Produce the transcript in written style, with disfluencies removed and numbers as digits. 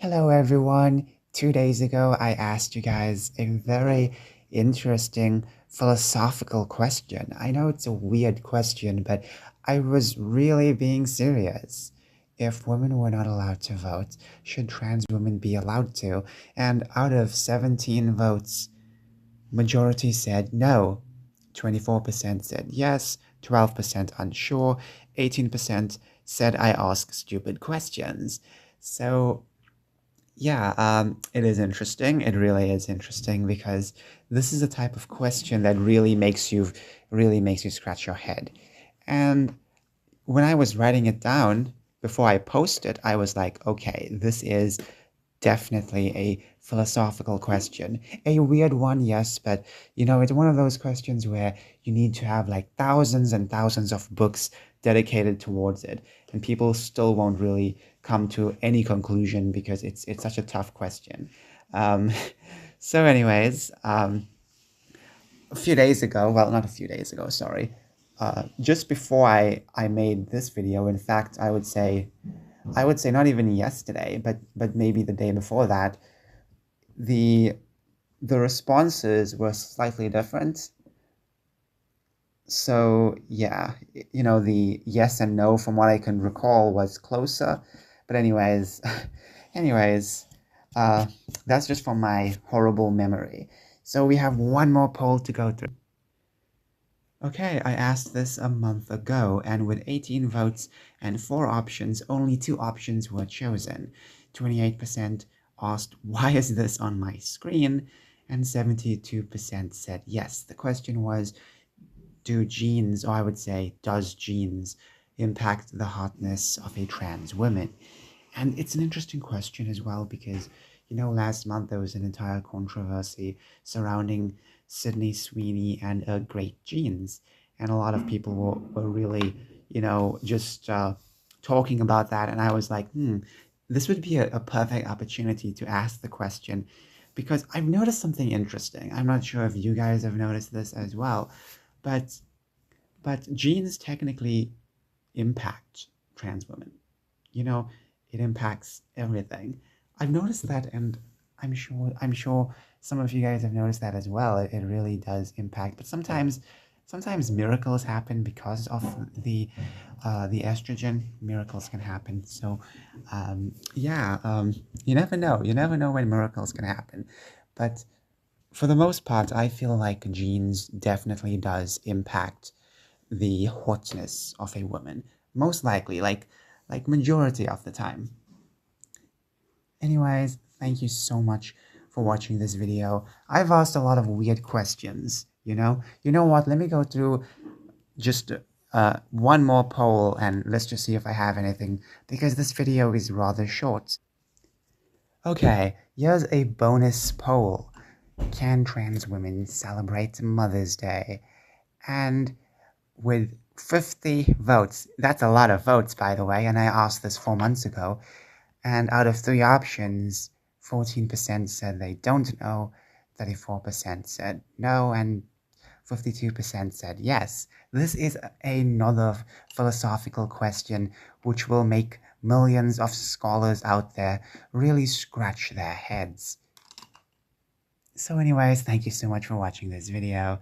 Hello, everyone. 2 days ago, I asked you guys a very interesting philosophical question. I know it's a weird question, but I was really being serious. If women were not allowed to vote, should trans women be allowed to? And out of 17 votes, majority said no. 24% said yes, 12% unsure, 18% said I ask stupid questions. So yeah, it is interesting. It really is interesting because this is a type of question that really makes you scratch your head. And when I was writing it down before I post it, I was like, okay, this is definitely a philosophical question. A weird one, yes, but it's one of those questions where you need to have like thousands and thousands of books dedicated towards it, and people still won't really come to any conclusion because it's such a tough question. Um, so, anyways, a few days ago, well, not a few days ago, sorry, just before I made this video, in fact, I would say not even yesterday, but maybe the day before that, the the responses were slightly different. So yeah, the yes and no from what I can recall was closer. But anyways, anyways, uh, that's just from my horrible memory. So we have one more poll to go through. Okay, I asked this a month ago, and with 18 votes and 4 options, only 2 options were chosen. 28% asked, why is this on my screen? And 72% said yes. The question was, do genes, or I would say, does genes impact the hotness of a trans woman? And it's an interesting question as well because, last month there was an entire controversy surrounding Sydney Sweeney and Great Genes. And a lot of people were really, just talking about that. And I was like, this would be a perfect opportunity to ask the question because I've noticed something interesting. I'm not sure if you guys have noticed this as well, but genes technically impact trans women. You know, it impacts everything. I've noticed that, and I'm sure some of you guys have noticed that as well. It really does impact, but sometimes miracles happen because of the estrogen. Miracles can happen. So, yeah, you never know. You never know when miracles can happen, but for the most part, I feel like genes definitely does impact the hotness of a woman. Most likely, like majority of the time. Anyways, thank you so much for watching this video. I've asked a lot of weird questions, you know? You know what? Let me go through just one more poll and let's just see if I have anything because this video is rather short. Okay, here's a bonus poll. Can trans women celebrate Mother's Day? And with 50 votes, that's a lot of votes, by the way, and I asked this 4 months ago. And out of 3 options, 14% said they don't know, 34% said no, and 52% said yes. This is another philosophical question which will make millions of scholars out there really scratch their heads. So anyways, thank you so much for watching this video,